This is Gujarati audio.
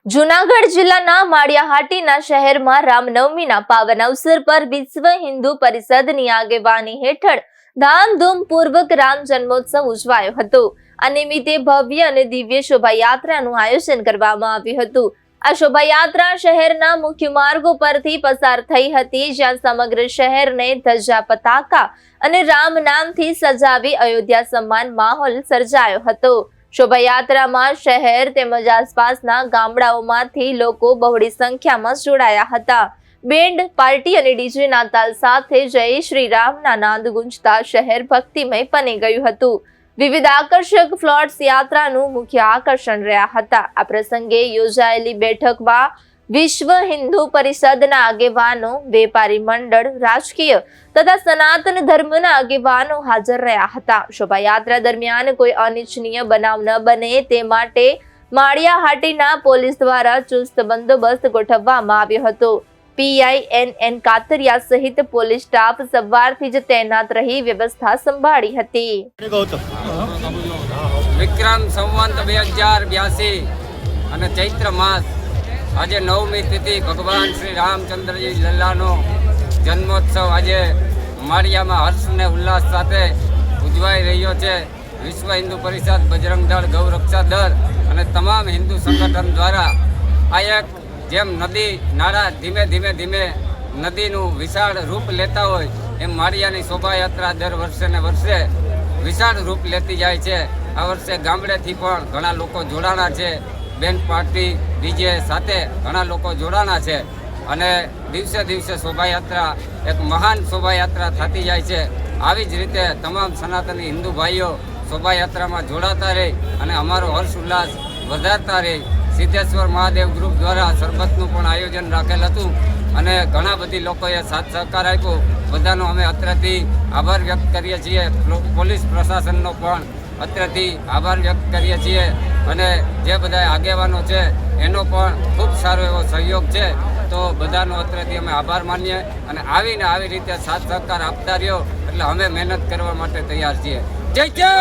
જૂનાગઢ જિલ્લાના માળિયાહાટીના શહેરમાં રામનવમીના પાવન અવસર પર વિશ્વ હિન્દુ પરિષદની આગેવાની હેઠળ ધામધૂમપૂર્વક રામ જન્મોત્સવ ઉજવાયો હતો। આ નિમિત્તે ભવ્ય અને દિવ્ય શોભાયાત્રાનું આયોજન કરવામાં આવ્યું હતું। આ શોભાયાત્રા શહેરના મુખ્ય માર્ગો પરથી પસાર થઈ હતી, જ્યાં સમગ્ર શહેરને ધજા પતાકા અને રામ નામથી સજાવી અયોધ્યા સમાન માહોલ સર્જાયો હતો। શોભાયાત્રામાં શહેર તેમજ આસપાસના ગામડાઓમાંથી લોકો બહોળી સંખ્યામાં જોડાયા હતા। બેન્ડ પાર્ટી અને ડીજેના તાલ સાથે જય શ્રી રામના નાદ ગુંજતા શહેર ભક્તિમય બની ગયું હતું। વિવિધ આકર્ષક ફ્લોટ્સ યાત્રાનું મુખ્ય આકર્ષણ રહ્યા હતા। આ પ્રસંગે યોજાયેલી બેઠકમાં વિશ્વ હિન્દુ પરિષદના આગેવાનો, વેપારી મંડળ, રાજકીય તથા સનાતન ધર્મના આગેવાનો હાજર રહ્યા હતા। શોભાયાત્રા દરમિયાન કોઈ અનિચ્છનીય બનાવ ન બને તે માટે માળિયાહાટીના પોલીસ દ્વારા ચુસ્ત બંદોબસ્ત ગોઠવવામાં આવ્યો હતો। PINN કાતરિયા સહિત પોલીસ સ્ટાફ સવારથી જ તૈનાત રહી વ્યવસ્થા સંભાળી હતી। વિક્રમ સંવંત 2082 અને ચૈત્ર માસ આજે 9મી તિથિ ભગવાન શ્રી રામચંદ્રજી લલ્લાનો જન્મોત્સવ આજે માળિયામાં હર્ષ અને ઉલ્લાસ સાથે ઉજવાઈ રહ્યો છે। વિશ્વ હિન્દુ પરિષદ, બજરંગ દળ, ગૌરક્ષા દળ અને તમામ હિન્દુ સંગઠન દ્વારા આ એક જેમ નદી નાળા ધીમે ધીમે નદીનું વિશાળ રૂપ લેતા હોય એમ માળિયાની શોભાયાત્રા દર વર્ષે ને વર્ષે વિશાળ રૂપ લેતી જાય છે। આ વર્ષે ગામડેથી પણ ઘણા લોકો જોડાણા છે, બેન્ડ પાર્ટી ડીજે સાથે ઘણા લોકો જોડાણા છે અને દિવસે દિવસે શોભાયાત્રા એક મહાન શોભાયાત્રા થતી જાય છે। આવી જ રીતે તમામ સનાતની હિન્દુ ભાઈઓ શોભાયાત્રામાં જોડાતા રહે અને અમારો હર્ષ ઉલ્લાસ વધારતા રહે। સિદ્ધેશ્વર મહાદેવ ગ્રુપ દ્વારા શરબતનું પણ આયોજન રાખેલ હતું અને ઘણા બધી લોકોએ સાથ સહકાર આપ્યો। બધાનો અમે અત્રેથી આભાર વ્યક્ત કરીએ છીએ। પોલીસ પ્રશાસનનો પણ અત્રેથી આભાર વ્યક્ત કરીએ છીએ અને જે બધા આગેવાનો છે એનો પણ ખૂબ સારો એવો સહયોગ છે। તો બધાનો અત્રેથી અમે આભાર માનીએ અને આવીને આવી રીતે સાથ સહકાર આપતા રહ્યો એટલે અમે મહેનત કરવા માટે તૈયાર છીએ। જય જય